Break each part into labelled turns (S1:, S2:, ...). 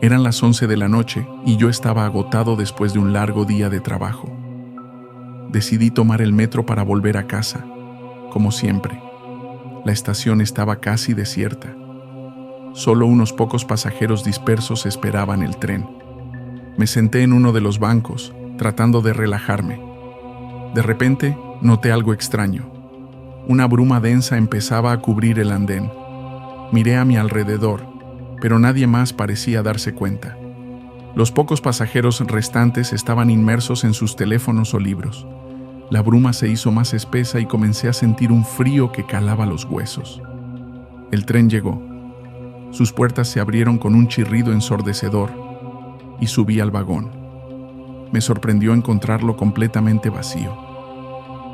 S1: Eran las 11 de la noche y yo estaba agotado después de un largo día de trabajo. Decidí tomar el metro para volver a casa, como siempre. La estación estaba casi desierta. Solo unos pocos pasajeros dispersos esperaban el tren. Me senté en uno de los bancos, tratando de relajarme. De repente, noté algo extraño. Una bruma densa empezaba a cubrir el andén. Miré a mi alrededor, pero nadie más parecía darse cuenta. Los pocos pasajeros restantes estaban inmersos en sus teléfonos o libros. La bruma se hizo más espesa y comencé a sentir un frío que calaba los huesos. El tren llegó. Sus puertas se abrieron con un chirrido ensordecedor y subí al vagón. Me sorprendió encontrarlo completamente vacío.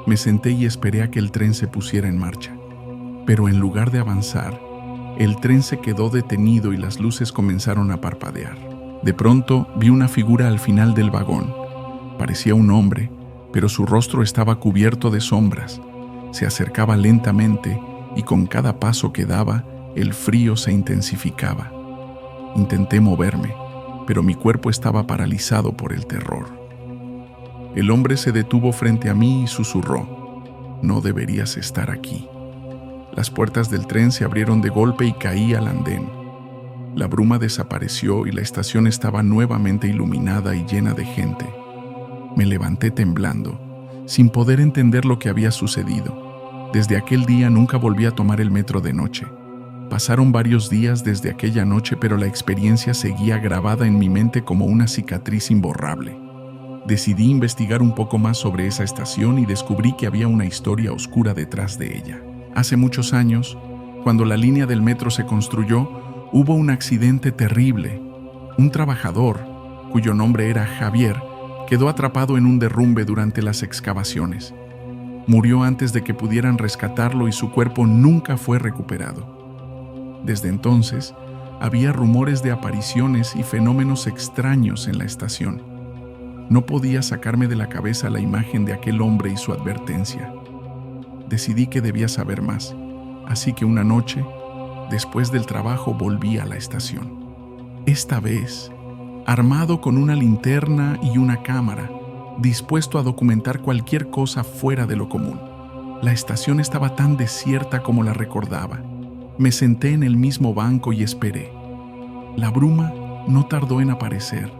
S1: Me senté y esperé a que el tren se pusiera en marcha. Pero en lugar de avanzar, el tren se quedó detenido y las luces comenzaron a parpadear. De pronto vi una figura al final del vagón. Parecía un hombre, pero su rostro estaba cubierto de sombras. Se acercaba lentamente y con cada paso que daba, el frío se intensificaba. Intenté moverme, pero mi cuerpo estaba paralizado por el terror. El hombre se detuvo frente a mí y susurró: «No deberías estar aquí». Las puertas del tren se abrieron de golpe y caí al andén. La bruma desapareció y la estación estaba nuevamente iluminada y llena de gente. Me levanté temblando, sin poder entender lo que había sucedido. Desde aquel día nunca volví a tomar el metro de noche. Pasaron varios días desde aquella noche, pero la experiencia seguía grabada en mi mente como una cicatriz imborrable. Decidí investigar un poco más sobre esa estación y descubrí que había una historia oscura detrás de ella. Hace muchos años, cuando la línea del metro se construyó, hubo un accidente terrible. Un trabajador, cuyo nombre era Javier, quedó atrapado en un derrumbe durante las excavaciones. Murió antes de que pudieran rescatarlo y su cuerpo nunca fue recuperado. Desde entonces, había rumores de apariciones y fenómenos extraños en la estación. No podía sacarme de la cabeza la imagen de aquel hombre y su advertencia. Decidí que debía saber más, así que una noche, después del trabajo, volví a la estación. Esta vez, armado con una linterna y una cámara, dispuesto a documentar cualquier cosa fuera de lo común. La estación estaba tan desierta como la recordaba. Me senté en el mismo banco y esperé. La bruma no tardó en aparecer,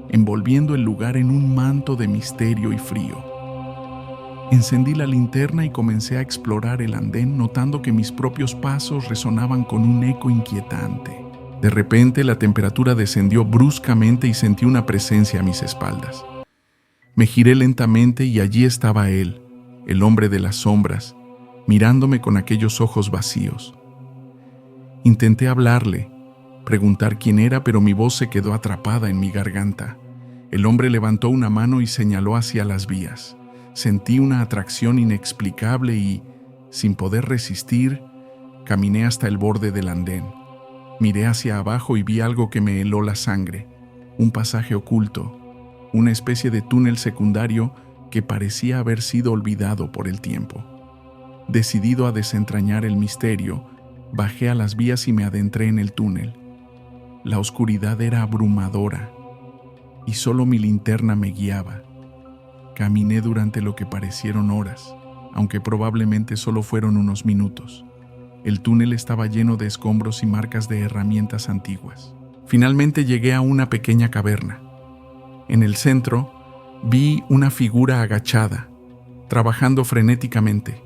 S1: envolviendo el lugar en un manto de misterio y frío. Encendí la linterna y comencé a explorar el andén, notando que mis propios pasos resonaban con un eco inquietante. De repente, la temperatura descendió bruscamente y sentí una presencia a mis espaldas. Me giré lentamente y allí estaba él, el hombre de las sombras, mirándome con aquellos ojos vacíos. Intenté hablarle, preguntar quién era, pero mi voz se quedó atrapada en mi garganta. El hombre levantó una mano y señaló hacia las vías. Sentí una atracción inexplicable y, sin poder resistir, caminé hasta el borde del andén. Miré hacia abajo y vi algo que me heló la sangre, un pasaje oculto, una especie de túnel secundario que parecía haber sido olvidado por el tiempo. Decidido a desentrañar el misterio, bajé a las vías y me adentré en el túnel. La oscuridad era abrumadora y solo mi linterna me guiaba. Caminé durante lo que parecieron horas, aunque probablemente solo fueron unos minutos. El túnel estaba lleno de escombros y marcas de herramientas antiguas. Finalmente llegué a una pequeña caverna. En el centro vi una figura agachada, trabajando frenéticamente.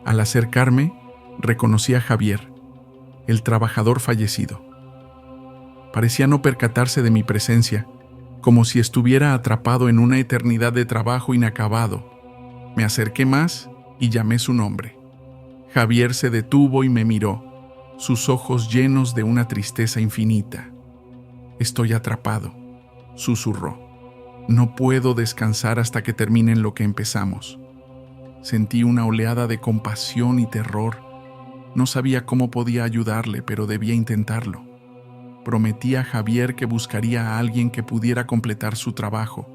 S1: Al acercarme, reconocí a Javier, el trabajador fallecido. Parecía no percatarse de mi presencia, como si estuviera atrapado en una eternidad de trabajo inacabado. Me acerqué más y llamé su nombre. Javier se detuvo y me miró, sus ojos llenos de una tristeza infinita. «Estoy atrapado», susurró. «No puedo descansar hasta que terminen lo que empezamos». Sentí una oleada de compasión y terror. No sabía cómo podía ayudarle, pero debía intentarlo. Prometí a Javier que buscaría a alguien que pudiera completar su trabajo,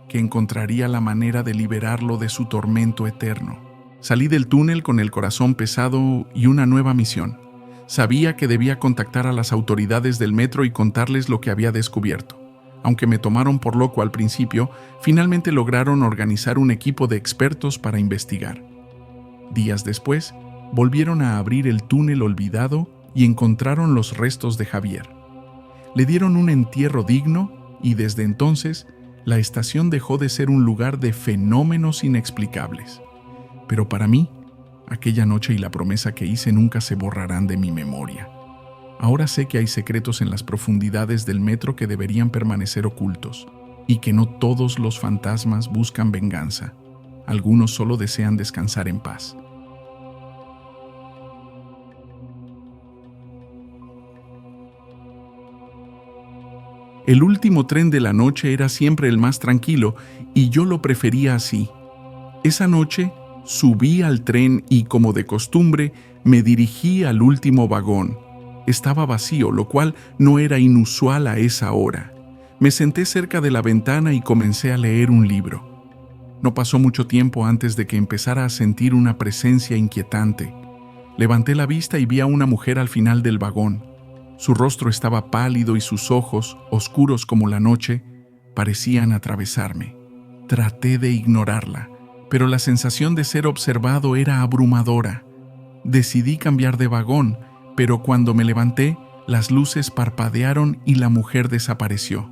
S1: que encontraría la manera de liberarlo de su tormento eterno. Salí del túnel con el corazón pesado y una nueva misión: Sabía que debía contactar a las autoridades del metro y contarles lo que había descubierto. Aunque me tomaron por loco al principio, finalmente lograron organizar un equipo de expertos para investigar. Días después, volvieron a abrir el túnel olvidado y encontraron los restos de Javier. Le dieron un entierro digno y desde entonces, la estación dejó de ser un lugar de fenómenos inexplicables. Pero para mí, aquella noche y la promesa que hice nunca se borrarán de mi memoria. Ahora sé que hay secretos en las profundidades del metro que deberían permanecer ocultos, y que no todos los fantasmas buscan venganza. Algunos solo desean descansar en paz. El último tren de la noche era siempre el más tranquilo, y yo lo prefería así. Esa noche subí al tren y, como de costumbre, me dirigí al último vagón. Estaba vacío, lo cual no era inusual a esa hora. Me senté cerca de la ventana y comencé a leer un libro. No pasó mucho tiempo antes de que empezara a sentir una presencia inquietante. Levanté la vista y vi a una mujer al final del vagón. Su rostro estaba pálido y sus ojos, oscuros como la noche, parecían atravesarme. Traté de ignorarla, pero la sensación de ser observado era abrumadora. Decidí cambiar de vagón, pero cuando me levanté, las luces parpadearon y la mujer desapareció.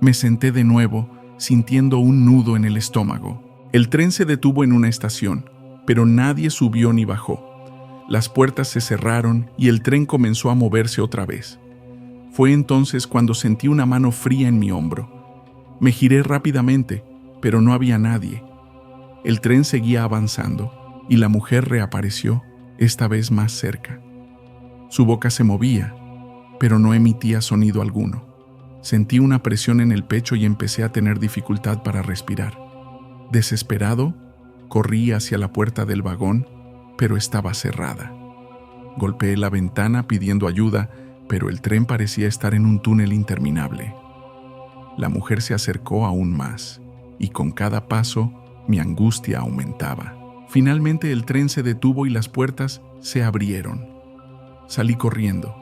S1: Me senté de nuevo, sintiendo un nudo en el estómago. El tren se detuvo en una estación, pero nadie subió ni bajó. Las puertas se cerraron y el tren comenzó a moverse otra vez. Fue entonces cuando sentí una mano fría en mi hombro. Me giré rápidamente, pero no había nadie. El tren seguía avanzando y la mujer reapareció, esta vez más cerca. Su boca se movía, pero no emitía sonido alguno. Sentí una presión en el pecho y empecé a tener dificultad para respirar. Desesperado, corrí hacia la puerta del vagón, pero estaba cerrada. Golpeé la ventana pidiendo ayuda, pero el tren parecía estar en un túnel interminable. La mujer se acercó aún más, y con cada paso, mi angustia aumentaba. Finalmente el tren se detuvo y las puertas se abrieron. Salí corriendo,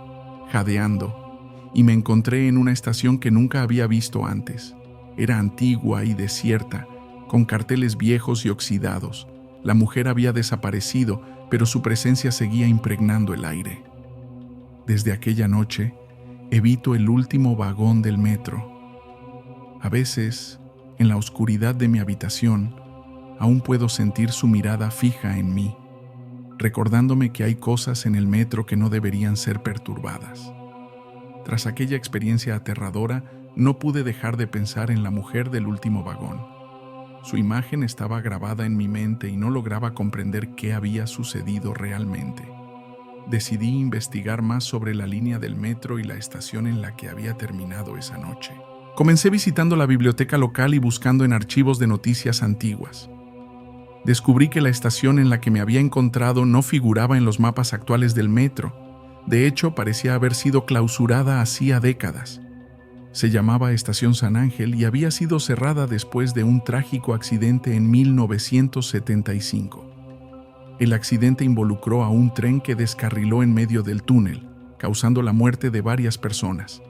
S1: jadeando, y me encontré en una estación que nunca había visto antes. Era antigua y desierta, con carteles viejos y oxidados. La mujer había desaparecido, pero su presencia seguía impregnando el aire. Desde aquella noche, evito el último vagón del metro. A veces, en la oscuridad de mi habitación, aún puedo sentir su mirada fija en mí, recordándome que hay cosas en el metro que no deberían ser perturbadas. Tras aquella experiencia aterradora, no pude dejar de pensar en la mujer del último vagón. Su imagen estaba grabada en mi mente y no lograba comprender qué había sucedido realmente. Decidí investigar más sobre la línea del metro y la estación en la que había terminado esa noche. Comencé visitando la biblioteca local y buscando en archivos de noticias antiguas. Descubrí que la estación en la que me había encontrado no figuraba en los mapas actuales del metro. De hecho, parecía haber sido clausurada hacía décadas. Se llamaba Estación San Ángel y había sido cerrada después de un trágico accidente en 1975. El accidente involucró a un tren que descarriló en medio del túnel, causando la muerte de varias personas.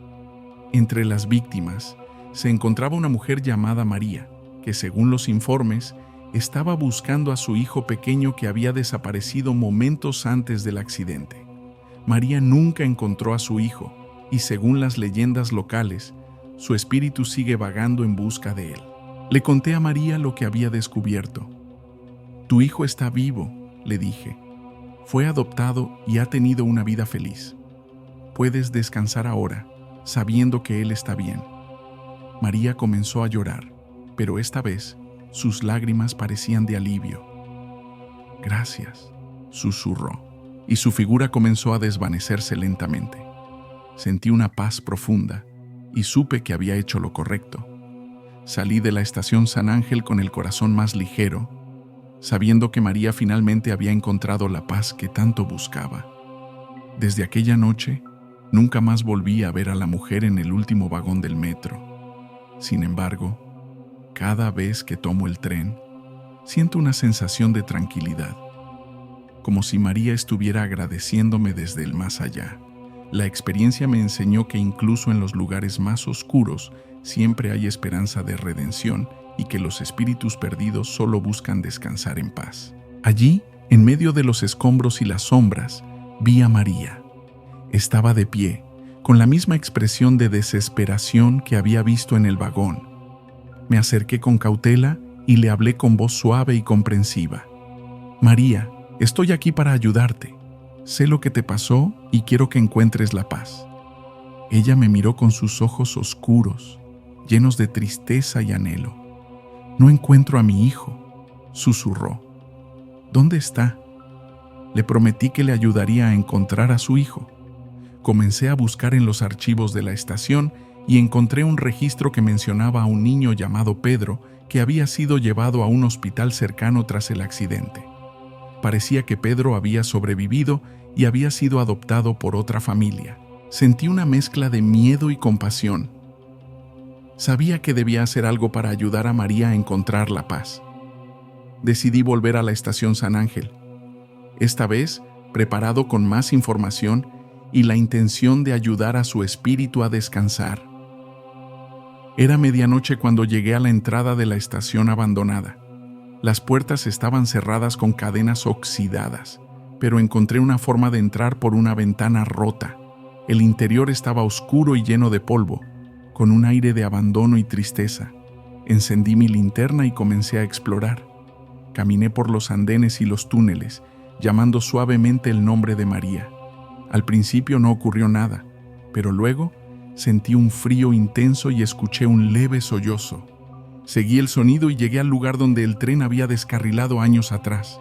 S1: Entre las víctimas se encontraba una mujer llamada María, que según los informes, estaba buscando a su hijo pequeño que había desaparecido momentos antes del accidente. María nunca encontró a su hijo, y según las leyendas locales, su espíritu sigue vagando en busca de él. Le conté a María lo que había descubierto. «Tu hijo está vivo», le dije. «Fue adoptado y ha tenido una vida feliz. Puedes descansar ahora, sabiendo que él está bien». María comenzó a llorar, pero esta vez sus lágrimas parecían de alivio. «Gracias», susurró, y su figura comenzó a desvanecerse lentamente. Sentí una paz profunda y supe que había hecho lo correcto. Salí de la estación San Ángel con el corazón más ligero, sabiendo que María finalmente había encontrado la paz que tanto buscaba. Desde aquella noche, nunca más volví a ver a la mujer en el último vagón del metro. Sin embargo, cada vez que tomo el tren, siento una sensación de tranquilidad. como si María estuviera agradeciéndome desde el más allá. La experiencia me enseñó que incluso en los lugares más oscuros siempre hay esperanza de redención y que los espíritus perdidos solo buscan descansar en paz. Allí, en medio de los escombros y las sombras, vi a María. Estaba de pie, con la misma expresión de desesperación que había visto en el vagón. Me acerqué con cautela y le hablé con voz suave y comprensiva. María, estoy aquí para ayudarte. Sé lo que te pasó y quiero que encuentres la paz. Ella me miró con sus ojos oscuros, llenos de tristeza y anhelo. No encuentro a mi hijo, susurró. ¿Dónde está? Le prometí que le ayudaría a encontrar a su hijo. Comencé a buscar en los archivos de la estación y encontré un registro que mencionaba a un niño llamado Pedro que había sido llevado a un hospital cercano tras el accidente. Parecía que Pedro había sobrevivido y había sido adoptado por otra familia. Sentí una mezcla de miedo y compasión. Sabía que debía hacer algo para ayudar a María a encontrar la paz. Decidí volver a la estación San Ángel, esta vez preparado con más información y la intención de ayudar a su espíritu a descansar. Era medianoche cuando llegué a la entrada de la estación abandonada. Las puertas estaban cerradas con cadenas oxidadas, pero encontré una forma de entrar por una ventana rota. El interior estaba oscuro y lleno de polvo, con un aire de abandono y tristeza. Encendí mi linterna y comencé a explorar. Caminé por los andenes y los túneles, llamando suavemente el nombre de María. Al principio no ocurrió nada, pero luego sentí un frío intenso y escuché un leve sollozo. Seguí el sonido y llegué al lugar donde el tren había descarrilado años atrás.